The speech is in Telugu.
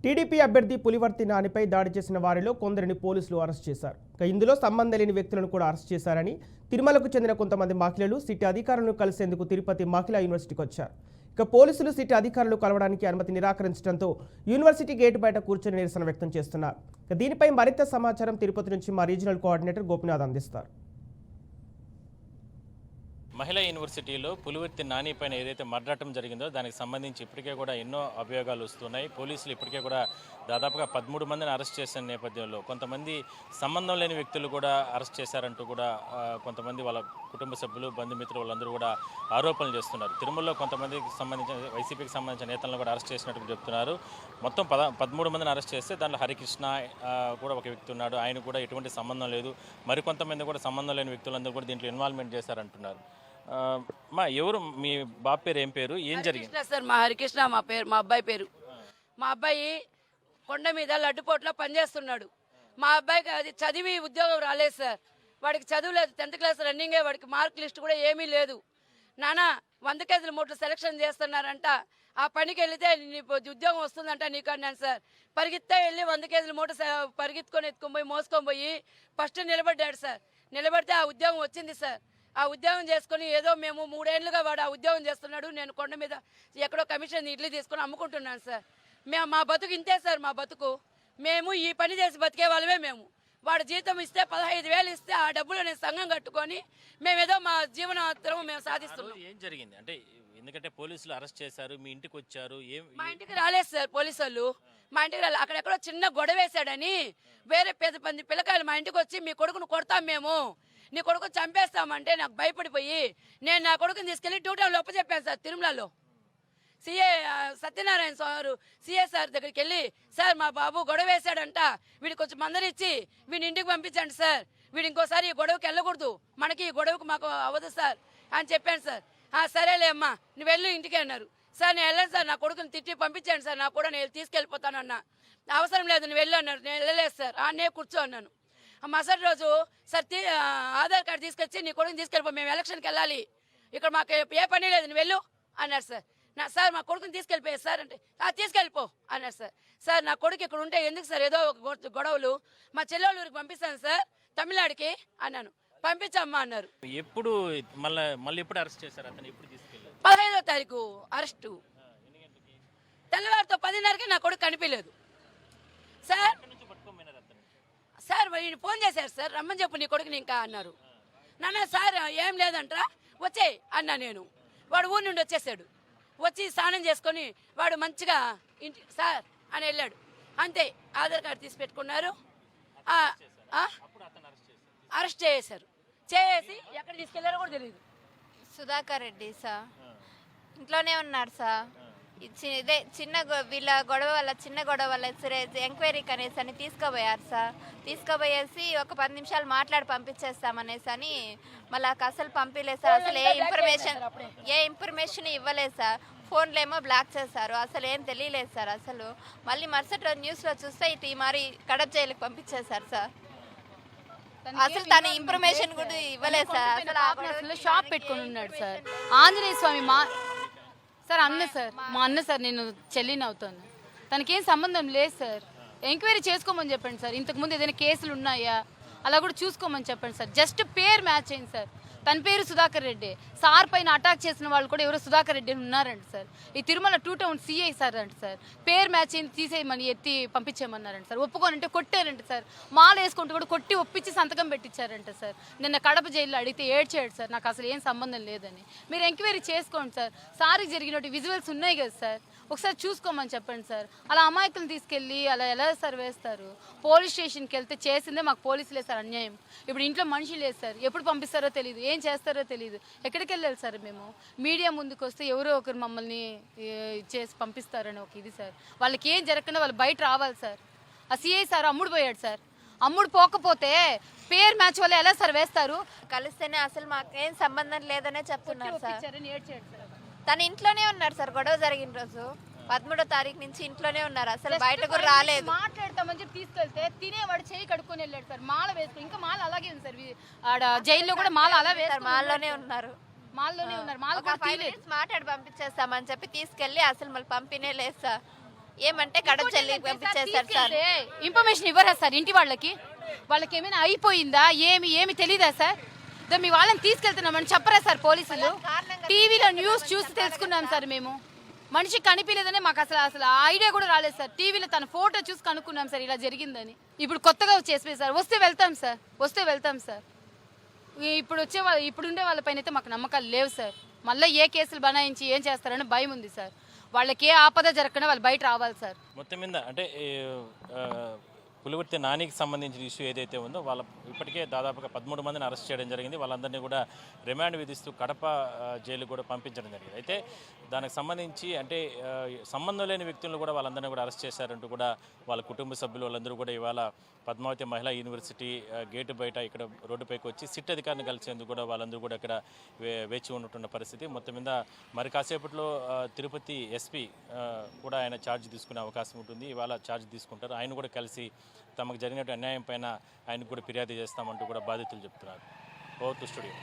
టీడీపీ అభ్యర్థి పులివర్తి నానిపై దాడి చేసిన వారిలో కొందరిని పోలీసులు అరెస్ట్ చేశారు. ఇందులో సంబంధం లేని వ్యక్తులను కూడా అరెస్ట్ చేశారని, తిరుమలకు చెందిన కొంతమంది మహిళలు సిటీ అధికారులను కలిసేందుకు తిరుపతి మహిళా యూనివర్సిటీకి వచ్చారు. పోలీసులు సిటీ అధికారులు కలవడానికి అనుమతి నిరాకరించడంతో యూనివర్సిటీ గేటు బయట కూర్చొని నిరసన వ్యక్తం చేస్తున్నారు. దీనిపై మరింత సమాచారం తిరుపతి నుంచి మా రీజనల్ కోఆర్డినేటర్ గోపినాథ్ అందిస్తారు. మహిళా యూనివర్సిటీలో పులివర్తి నాని పైన ఏదైతే మర్డటం జరిగిందో దానికి సంబంధించి ఇప్పటికే కూడా ఎన్నో అభియోగాలు వస్తున్నాయి. పోలీసులు ఇప్పటికే కూడా దాదాపుగా 13 మందిని అరెస్ట్ చేసిన నేపథ్యంలో కొంతమంది సంబంధం లేని వ్యక్తులు కూడా అరెస్ట్ చేశారంటూ కూడా కొంతమంది వాళ్ళ కుటుంబ సభ్యులు, బంధుమిత్రులు వాళ్ళందరూ కూడా ఆరోపణలు చేస్తున్నారు. తిరుమలలో కొంతమందికి సంబంధించిన వైసీపీకి సంబంధించిన నేతలను కూడా అరెస్ట్ చేసినట్టు చెప్తున్నారు. మొత్తం 13 మందిని అరెస్ట్ చేస్తే దాంట్లో హరికృష్ణ కూడా ఒక వ్యక్తి ఉన్నాడు. ఆయన కూడా ఎటువంటి సంబంధం లేదు. మరికొంతమంది కూడా సంబంధం లేని వ్యక్తులందరూ కూడా దీంట్లో ఇన్వాల్వ్మెంట్ చేశారంటున్నారు. మా ఎవరు మీ బాబు పేరు, ఏం పేరు, ఏం జరిగింది సార్? మా హరికృష్ణ మా పేరు, మా అబ్బాయి పేరు. మా అబ్బాయి కొండ మీద లడ్డుపోట్లో పనిచేస్తున్నాడు. మా అబ్బాయికి అది చదివి ఉద్యోగం రాలేదు సార్. వాడికి చదువు లేదు, 10th క్లాస్ రన్నింగే. వాడికి మార్క్ లిస్ట్ కూడా ఏమీ లేదు. నాన్న 100 కేజీల మూటలు సెలక్షన్ చేస్తున్నారంట, ఆ పనికి వెళితే ఉద్యోగం వస్తుందంట నీకు అన్నాను సార్. పరిగెత్తే వెళ్ళి 100 కేజీల మూట పరిగెత్తుకొని ఎత్తుకొని పోయి మోసుకొని పోయి ఫస్ట్ నిలబడ్డాడు సార్. నిలబడితే ఆ ఉద్యోగం వచ్చింది సార్. ఆ ఉద్యోగం చేసుకుని ఏదో మేము 3 ఏళ్ళుగా వాడు ఆ ఉద్యోగం చేస్తున్నాడు. నేను కొండ మీద ఎక్కడో కమిషన్ ఇడ్లీ తీసుకొని అమ్ముకుంటున్నాను సార్. మా బతుకు ఇంతే సార్. మా బతుకు మేము ఈ పని చేసి బతికే వాళ్ళమే. మేము వాడు జీతం ఇస్తే 15,000 ఇస్తే ఆ డబ్బులు నేను సంఘం కట్టుకొని మేమేదో మా జీవనాధారం మేము సాధిస్తున్నాం. ఏం జరిగింది అంటే, ఎందుకంటే పోలీసులు అరెస్ట్ చేశారు, మీ ఇంటికి వచ్చారు. మా ఇంటికి రాలేదు సార్ పోలీసు వాళ్ళు. మా ఇంటికి రాలేదు. అక్కడెక్కడో చిన్న గొడవ వేశాడని వేరే 10 పిల్లకాయలు మా ఇంటికి వచ్చి మీ కొడుకును కొడతాం, మేము నీ కొడుకు చంపేస్తామంటే నాకు భయపడిపోయి నేను నా కొడుకుని తీసుకెళ్లి 2 టౌన్లో చెప్పాను సార్. తిరుమలలో CA Satyanarayana sir, CA sir దగ్గరికి వెళ్ళి, సార్ మా బాబు గొడవ వేశాడంట, వీడికి కొంచెం మందరిచ్చి వీడిని ఇంటికి పంపించండి సార్. వీడు ఇంకోసారి ఈ గొడవకి వెళ్ళకూడదు, మనకి ఈ గొడవకు మాకు అవ్వదు సార్ అని చెప్పాను సార్. సరేలే అమ్మా నువ్వు వెళ్ళు ఇంటికి అన్నారు సార్. నేను వెళ్ళాను సార్. నా కొడుకుని తిట్టి పంపించాను సార్. నా కూడా నేను తీసుకెళ్ళిపోతాను అన్న. అవసరం లేదు నువ్వు వెళ్ళు అన్నారు. నేను వెళ్ళలేదు సార్. నేను కూర్చో అన్నాను. మరుసటి రోజు సార్ ఆధార్ కార్డు తీసుకొచ్చి నీ కొడుకుని తీసుకెళ్ళిపో, మేము ఎలక్షన్కి వెళ్ళాలి, ఇక్కడ మాకు ఏ పని లేదు, నువ్వు వెళ్ళు అన్నారు సార్. సార్ మా కొడుకుని తీసుకెళ్ళిపోయారు సార్ అంటే తీసుకెళ్ళిపో అన్నారు సార్. సార్ నా కొడుకు ఇక్కడ ఉంటే ఎందుకు సార్ ఏదో గొడవలు, మా చెల్లెళ్ళూరికి పంపిస్తాను సార్ తమిళనాడుకి అన్నాను. పంపించమ్మా అన్నారు. ఎప్పుడు మళ్ళీ ఎప్పుడు అరెస్ట్ చేశారు అతను? ఎప్పుడు తీసుకెళ్ళారు? 15వ తారీఖు అరెస్టు. తెల్లవారితో 10:30కి నా కొడుకు కనిపించలేదు సార్. సార్ వీళ్ళు ఫోన్ చేశారు సార్, రమ్మని చెప్పు నీ కొడుకుని ఇంకా అన్నారు. నాన్న సార్ ఏం లేదంటరా వచ్చేయి అన్నా నేను. వాడు ఊరి నుండి వచ్చేసాడు. వచ్చి స్నానం చేసుకొని వాడు మంచిగా ఇంటి సార్ అని వెళ్ళాడు. అంతే, ఆధార్ కార్డు తీసి పెట్టుకున్నారు. అరెస్ట్ చేశారు. చేసి ఎక్కడ తీసుకెళ్లారో కూడా తెలియదు. సుధాకర్ రెడ్డి సార్ ఇంట్లోనే ఉన్నారు సార్. ఇదే వీళ్ళ గొడవ వల్ల, చిన్న గొడవ వల్ల ఎంక్వైరీకి అనేసి అని తీసుకుపోయారు సార్. తీసుకుపోయేసి ఒక 10 నిమిషాలు మాట్లాడి పంపించేస్తామనేసి అని మళ్ళీ అసలు పంపించలేదు సార్. అసలు ఏ ఇన్ఫర్మేషన్ ఇవ్వలేదు సార్. ఫోన్లో ఏమో బ్లాక్ చేశారు. అసలు ఏం తెలియలేదు సార్. అసలు మళ్ళీ మరుసటి రోజు న్యూస్లో చూస్తే ఇటు మరి కడప జైలుకి పంపించేశారు సార్. అసలు తన ఇన్ఫర్మేషన్ కూడా ఇవ్వలేదు సార్. అసలు షాప్ పెట్టుకుని ఉన్నాడు సార్. ఆంజనేయ స్వామి సార్ అన్న సార్, మా అన్న సార్, నేను చెల్లిని అవుతాను. తనకేం సంబంధం లేదు సార్. ఎంక్వైరీ చేసుకోమని చెప్పండి సార్. ఇంతకుముందు ఏదైనా కేసులు ఉన్నాయా అలా కూడా చూసుకోమని చెప్పండి సార్. జస్ట్ పేరు మ్యాచ్ అయింది సార్. తన పేరు సుధాకర్ రెడ్డి. సార్ పైన అటాక్ చేసిన వాళ్ళు కూడా ఎవరో సుధాకర్ రెడ్డి ఉన్నారంట సార్. ఈ తిరుమల 2 టౌన్ సిఐ సార్ అంట సార్. పేరు మ్యాచ్ అయింది, తీసేయమని ఎత్తి పంపించేయమన్నారంట సార్. ఒప్పుకోనంటే కొట్టారంట సార్. మాల వేసుకుంటూ కూడా కొట్టి ఒప్పించి సంతకం పెట్టించారంట సార్. నిన్న కడప జైల్లో అడిగితే ఏడ్చాడు సార్, నాకు అసలు ఏం సంబంధం లేదని. మీరు ఎంక్వైరీ చేసుకోండి సార్. సార్కి జరిగినట్టు విజువల్స్ ఉన్నాయి కదా సార్, ఒకసారి చూసుకోమని చెప్పండి సార్. అలా అమాయకులను తీసుకెళ్ళి అలా ఎలా సార్ వేస్తారు? పోలీస్ స్టేషన్కి వెళ్తే చేసిందే మాకు పోలీసులే సార్ అన్యాయం. ఇప్పుడు ఇంట్లో మనిషి లేదు సార్. ఎప్పుడు పంపిస్తారో తెలియదు, ఏం చేస్తారో తెలియదు. ఎక్కడికి వెళ్ళాలి సార్ మేము? మీడియా ముందుకు వస్తే ఎవరో ఒకరు మమ్మల్ని చేసి పంపిస్తారని ఒక ఇది సార్. వాళ్ళకి ఏం జరగకుండా వాళ్ళు బయట రావాలి సార్. ఆ సిఐ సార్ అమ్ముడు పోయాడు సార్. అమ్ముడు పోకపోతే పేరు మ్యాచ్ వల్ల ఎలా సార్ వేస్తారు? కలిస్తేనే అసలు మాకేం సంబంధం లేదనే చెప్తున్నారు సార్. తన ఇంట్లోనే ఉన్నారు సార్. గొడవ జరిగిన రోజు 13వ తారీఖు నుంచి ఇంట్లోనే ఉన్నారు. అసలు బయటకు రాలేదు. మాట్లాడతామని చెప్పి తీసుకెళ్తే తినేవాడు చేయి కడుక్కొని వెళ్ళాడు సార్. మాల వేసుకుని ఇంకా మాల అలాగే ఉంది సార్. ఆడ జైల్లో కూడా మాల అలా వేస్తారు. మాల్లోనే ఉన్నారు. మాల్లోనే ఉన్నారు. మాల మాట్లాడి పంపించేస్తామని చెప్పి తీసుకెళ్ళి అసలు మళ్ళీ పంపినే లేదు సార్. ఏమంటే కడప చెల్లి పంపించేశారు సార్. ఇన్ఫర్మేషన్ ఇవ్వరా సార్ ఇంటి వాళ్ళకి ఏమైనా అయిపోయిందా ఏమి తెలీదా సార్? మీ వాళ్ళని తీసుకెళ్తున్నామని చెప్పరా సార్ పోలీసులు? టీవీలో న్యూస్ చూసి తెలుసుకున్నాం సార్ మేము. మనిషి కనిపించలేదనే మాకు అసలు ఐడియా కూడా రాలేదు సార్. టీవీలో తన ఫోటో చూసి కనుక్కున్నాం సార్ ఇలా జరిగిందని. ఇప్పుడు కొత్తగా చేసిపోయి సార్. వస్తే వెళ్తాం సార్. ఇప్పుడుండే వాళ్ళపైన అయితే మాకు నమ్మకాలు లేవు సార్. మళ్ళీ ఏ కేసులు బనాయించి ఏం చేస్తారని భయం ఉంది సార్. వాళ్ళకి ఏ ఆపద జరగకుండా వాళ్ళు బయట రావాలి సార్. మొత్తం మీద అంటే పులివర్తి నానికి సంబంధించిన ఇష్యూ ఏదైతే ఉందో వాళ్ళ ఇప్పటికే దాదాపుగా 13 మందిని అరెస్ట్ చేయడం జరిగింది. వాళ్ళందరినీ కూడా రిమాండ్ విధిస్తూ కడప జైలు కూడా పంపించడం జరిగింది. అయితే దానికి సంబంధించి అంటే సంబంధం లేని వ్యక్తులను కూడా వాళ్ళందరినీ కూడా అరెస్ట్ చేశారంటూ కూడా వాళ్ళ కుటుంబ సభ్యులు వాళ్ళందరూ కూడా ఇవాళ పద్మావతి మహిళా యూనివర్సిటీ గేటు బయట ఇక్కడ రోడ్డుపైకి వచ్చి సిట్ అధికారిని కలిసేందుకు కూడా వాళ్ళందరూ కూడా ఇక్కడ వేచి ఉన్నటువంటి పరిస్థితి. మొత్తం మీద మరి కాసేపట్లో తిరుపతి ఎస్పీ కూడా ఆయన ఛార్జ్ తీసుకునే అవకాశం ఉంటుంది. ఇవాళ ఛార్జ్ తీసుకుంటారు. ఆయన కూడా కలిసి తమకు జరిగినటువంటి అన్యాయం పైన ఆయనకు కూడా ఫిర్యాదు చేస్తామంటూ కూడా బాధితులు చెప్తున్నారు. Over to studio.